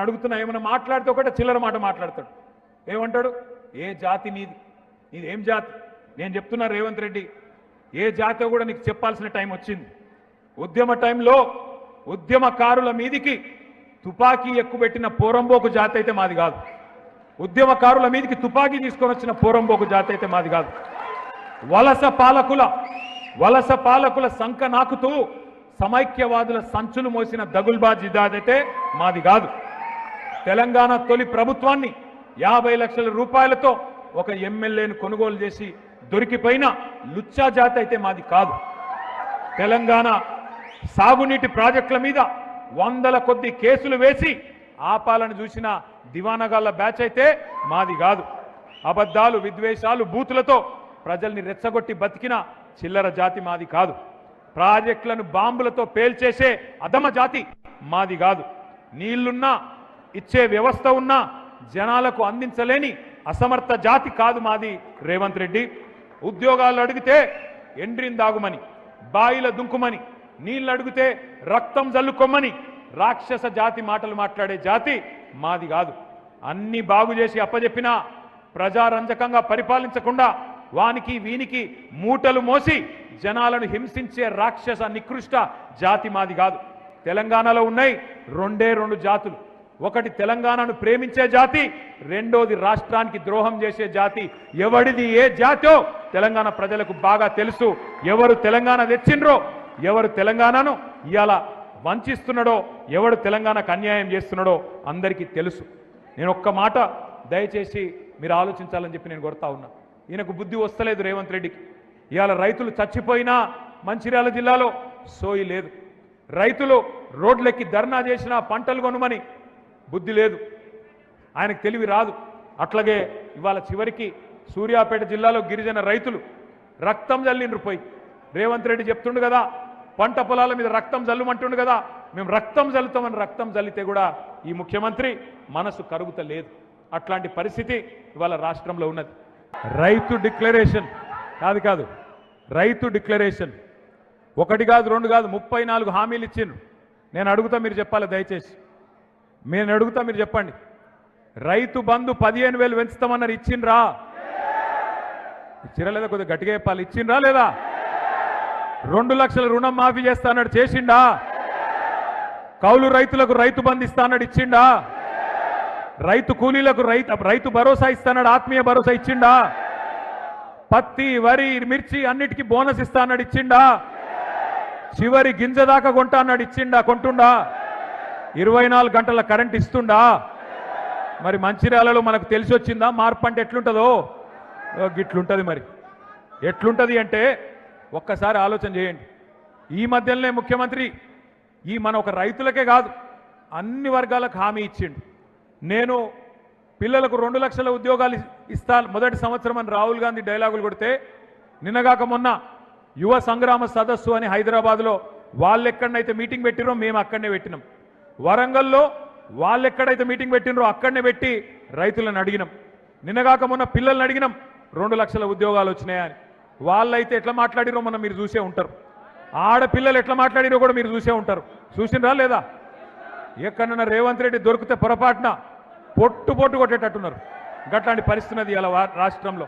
అడుగుతున్నా, ఏమైనా మాట్లాడితే ఒకటే చిల్లర మాట మాట్లాడతాడు. ఏమంటాడు? ఏ జాతి నీది, నీది ఏం జాతి? నేను చెప్తున్నా రేవంత్ రెడ్డి, ఏ జాతో కూడా నీకు చెప్పాల్సిన టైం వచ్చింది. ఉద్యమ టైంలో ఉద్యమకారుల మీదికి తుపాకీ ఎక్కుబెట్టిన పోరంబోకు జాతి అయితే మాది కాదు. ఉద్యమకారుల మీదికి తుపాకీ తీసుకొని వచ్చిన పోరంబోకు జాతి అయితే మాది కాదు. వలస పాలకుల సంక నాకుతూ సమైక్యవాదుల సంచులు మోసిన దగుల్బాజీ జాతి అయితే మాది కాదు. తెలంగాణ తొలి ప్రభుత్వాన్ని 50 లక్షల రూపాయలతో ఒక ఎమ్మెల్యేను కొనుగోలు చేసి దొరికిపోయిన లుచ్చా జాతి అయితే మాది కాదు. తెలంగాణ సాగునీటి ప్రాజెక్టుల మీద 100ల కొద్ది కేసులు వేసి ఆపాలను చూసిన దివానగాళ్ల బ్యాచ్ అయితే మాది కాదు. అబద్ధాలు, విద్వేషాలు, బూతులతో ప్రజల్ని రెచ్చగొట్టి బతికిన చిల్లర జాతి మాది కాదు. ప్రాజెక్టులను బాంబులతో పేల్చేసే అధమ జాతి మాది కాదు. నీళ్లున్నా ఇచ్చే వ్యవస్థ ఉన్నా జనాలకు అందించలేని అసమర్థ జాతి కాదు మాది రేవంత్ రెడ్డి. ఉద్యోగాలు అడిగితే ఎండ్రిందాగుమని, బాయిల దుంకుమని, నీళ్ళు అడిగితే రక్తం జల్లుకొమ్మని రాక్షస జాతి మాటలు మాట్లాడే జాతి మాది కాదు. అన్ని బాగు చేసి అప్పజెప్పినా ప్రజారంజకంగా పరిపాలించకుండా వానికి వీనికి మూటలు మోసి జనాలను హింసించే రాక్షస నికృష్ట జాతి మాది కాదు. తెలంగాణలో ఉన్నాయి రెండే రెండు జాతులు. ఒకటి తెలంగాణను ప్రేమించే జాతి, రెండోది రాష్ట్రానికి ద్రోహం చేసే జాతి. ఎవడిది ఏ జాతో తెలంగాణ ప్రజలకు బాగా తెలుసు. ఎవరు తెలంగాణ తెచ్చిండ్రో, ఎవరు తెలంగాణను ఇవాళ వంచిస్తున్నాడో, ఎవడు తెలంగాణకు అన్యాయం చేస్తున్నాడో అందరికీ తెలుసు. నేను ఒక్క మాట దయచేసి మీరు ఆలోచించాలని చెప్పి నేను కోరుతా ఉన్నా. ఈయనకు బుద్ధి వస్తలేదు రేవంత్ రెడ్డికి. ఇవాళ రైతులు చచ్చిపోయినా మంచిర్యాల జిల్లాలో సోయి లేదు. రైతులు రోడ్లెక్కి ధర్నా చేసినా పంటలు కొనుమని బుద్ధి లేదు. ఆయనకు తెలివి రాదు. అట్లాగే ఇవాళ చివరికి సూర్యాపేట జిల్లాలో గిరిజన రైతులు రక్తం జల్లిండ్రు పోయి. రేవంత్ రెడ్డి చెప్తుండు కదా, పంట పొలాల మీద రక్తం జల్లుమంటుండు కదా, మేము రక్తం జల్లుతామని రక్తం జల్లితే కూడా ఈ ముఖ్యమంత్రి మనసు కరుగుతలేదు. అట్లాంటి పరిస్థితి ఇవాళ రాష్ట్రంలో ఉన్నది. రైతు డిక్లరేషన్ కాదు, రైతు డిక్లరేషన్ ఒకటి కాదు, రెండు కాదు, 34 హామీలు ఇచ్చిండ్రు. నేను అడుగుతా, మీరు చెప్పాలి దయచేసి. నేను అడుగుతా, మీరు చెప్పండి. రైతు బంధు 15,000 పెంచుతామన్నారు, ఇచ్చిండ్రా? ఇచ్చిరా లేదా? కొద్దిగా గట్టిగా చెప్పాలి. ఇచ్చిండ్రా లేదా? 2 లక్షల రుణం మాఫీ చేస్తా అన్నాడు, చేసిండా? కౌలు రైతులకు రైతు బంధు ఇస్తా అన్నాడు, ఇచ్చిండా? రైతు కూలీలకు రైతు భరోసా ఇస్తాడు, ఆత్మీయ భరోసా ఇచ్చిండా? పత్తి, వరి, మిర్చి అన్నిటికీ బోనస్ ఇస్తా అన్నాడు, ఇచ్చిండా? చివరి గింజ దాకా కొంటా అన్నాడు, ఇచ్చిండా? కొంటుండా? 24 గంటల కరెంట్ ఇస్తుండా? మరి మంచిర్యాలలో మనకు తెలిసి వచ్చిందా మార్పు అంటే ఎట్లుంటుందో? గిట్లుంటుంది. మరి ఎట్లుంటుంది అంటే ఒక్కసారి ఆలోచన చేయండి. ఈ మధ్యలోనే ముఖ్యమంత్రి మన ఒక రైతులకే కాదు అన్ని వర్గాలకు హామీ ఇచ్చిండు. నేను పిల్లలకు 2 లక్షల ఉద్యోగాలు ఇస్తాను మొదటి సంవత్సరం అని రాహుల్ గాంధీ డైలాగులు కొడితే, నిన్నగాక మొన్న యువ సంగ్రామ సదస్సు అని హైదరాబాద్లో వాళ్ళు ఎక్కడనైతే మీటింగ్ పెట్టిరో మేము అక్కడనే పెట్టినాం. వరంగల్లో వాళ్ళు ఎక్కడైతే మీటింగ్ పెట్టినరో అక్కడనే పెట్టి రైతులను అడిగినాం. నిన్నగాక మొన్న పిల్లల్ని అడిగినాం 2 లక్షల ఉద్యోగాలు వచ్చినాయని. వాళ్ళైతే ఎట్లా మాట్లాడిరో మనం మీరు చూసే ఉంటారు. ఆడపిల్లలు ఎట్లా మాట్లాడిరో కూడా మీరు చూసే ఉంటారు. చూసినరా లేదా? ఎక్కడన్నా రేవంత్ రెడ్డి దొరికితే పొరపాటున పొట్టు కొట్టేటట్టున్నారు. గట్లాంటి పరిస్థితి ఇలా రాష్ట్రంలో.